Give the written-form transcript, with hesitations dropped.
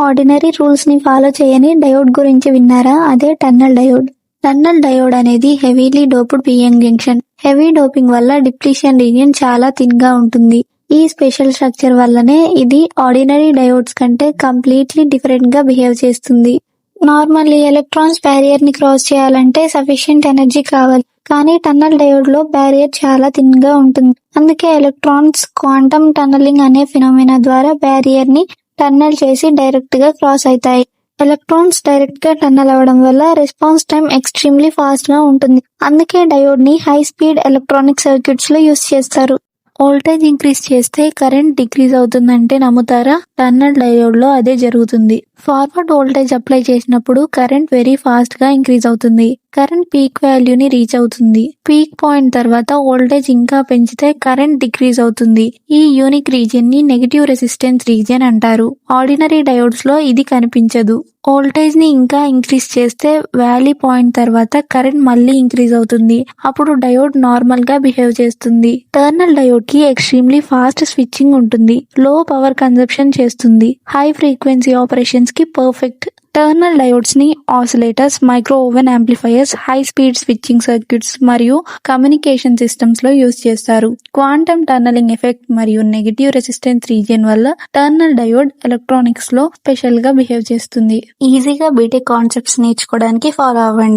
Ordinary rules ని follow చేయని diode గురించి విన్నారా? అదే టన్నల్ డయోడ్. టన్నల్ డయోడ్ అనేది heavily doped PN junction. Heavy doping వల్ల డిప్లీషన్ రీజియన్ చాలా థిన్ గా ఉంటుంది. ఈ స్పెషల్ స్ట్రక్చర్ వల్లనే ఇది ఆర్డినరీ డయోడ్స్ కంటే కంప్లీట్లీ డిఫరెంట్ గా బిహేవ్ చేస్తుంది. నార్మల్లీ ఎలక్ట్రాన్స్ బ్యారియర్ ని క్రాస్ చేయాలంటే సఫిషియెంట్ ఎనర్జీ కావాలి. కానీ టన్నల్ డయోడ్ లో బ్యారియర్ చాలా థిన్ గా ఉంటుంది. అందుకే ఎలక్ట్రాన్స్ క్వాంటమ్ టన్నలింగ్ అనే ఫినామినా ద్వారా బ్యారియర్ ని టన్నల్ చేసి డైరెక్ట్ గా క్రాస్ అవుతాయి. ఎలక్ట్రాన్స్ డైరెక్ట్ గా టన్నల్ అవడం వల్ల రెస్పాన్స్ టైం ఎక్స్ట్రీమ్లీ ఫాస్ట్ గా ఉంటుంది. అందుకే డయోడ్ ని హై స్పీడ్ ఎలక్ట్రానిక్ సర్క్యూట్స్ లో యూస్ చేస్తారు. వోల్టేజ్ ఇంక్రీజ్ చేస్తే కరెంట్ డిక్రీజ్ అవుతుందంటే నమ్ముతారా? టన్నల్ డయోడ్ లో అదే జరుగుతుంది. ఫార్వర్డ్ వోల్టేజ్ అప్లై చేసినప్పుడు కరెంట్ వెరీ ఫాస్ట్ గా ఇంక్రీజ్ అవుతుంది. కరెంట్ పీక్ వాల్యూని రీచ్ అవుతుంది. పీక్ పాయింట్ తర్వాత వోల్టేజ్ ఇంకా పెంచితే కరెంట్ డిక్రీజ్ అవుతుంది. ఈ యూనిక్ రీజియన్ ని నెగటివ్ రెసిస్టెన్స్ రీజియన్ అంటారు. ఆర్డినరీ డయోడ్స్ లో ఇది కనిపించదు. వోల్టేజ్ ని ఇంకా ఇంక్రీజ్ చేస్తే వ్యాలీ పాయింట్ తర్వాత కరెంట్ మళ్ళీ ఇంక్రీజ్ అవుతుంది. అప్పుడు డయోడ్ నార్మల్ గా బిహేవ్ చేస్తుంది. టర్నల్ డయోడ్ కి ఎక్స్ట్రీమ్లీ ఫాస్ట్ స్విచ్చింగ్ ఉంటుంది. లో పవర్ కన్సంప్షన్ చేస్తుంది. హై ఫ్రీక్వెన్సీ ఆపరేషన్స్ కి పర్ఫెక్ట్. టర్నల్ డయోడ్స్ ని oscillators, micro oven amplifiers, high speed switching circuits మరియు కమ్యూనికేషన్ సిస్టమ్స్ లో యూజ్ చేస్తారు. క్వాంటమ్ టన్నలింగ్ ఎఫెక్ట్ మరియు నెగటివ్ రెసిస్టెన్స్ రీజియన్ వల్ల టర్నల్ డయోడ్ ఎలక్ట్రానిక్స్ లో స్పెషల్ గా బిహేవ్ చేస్తుంది. ఈజీగా బీటెక్ కాన్సెప్ట్స్ నేర్చుకోవడానికి ఫాలో అవ్వండి.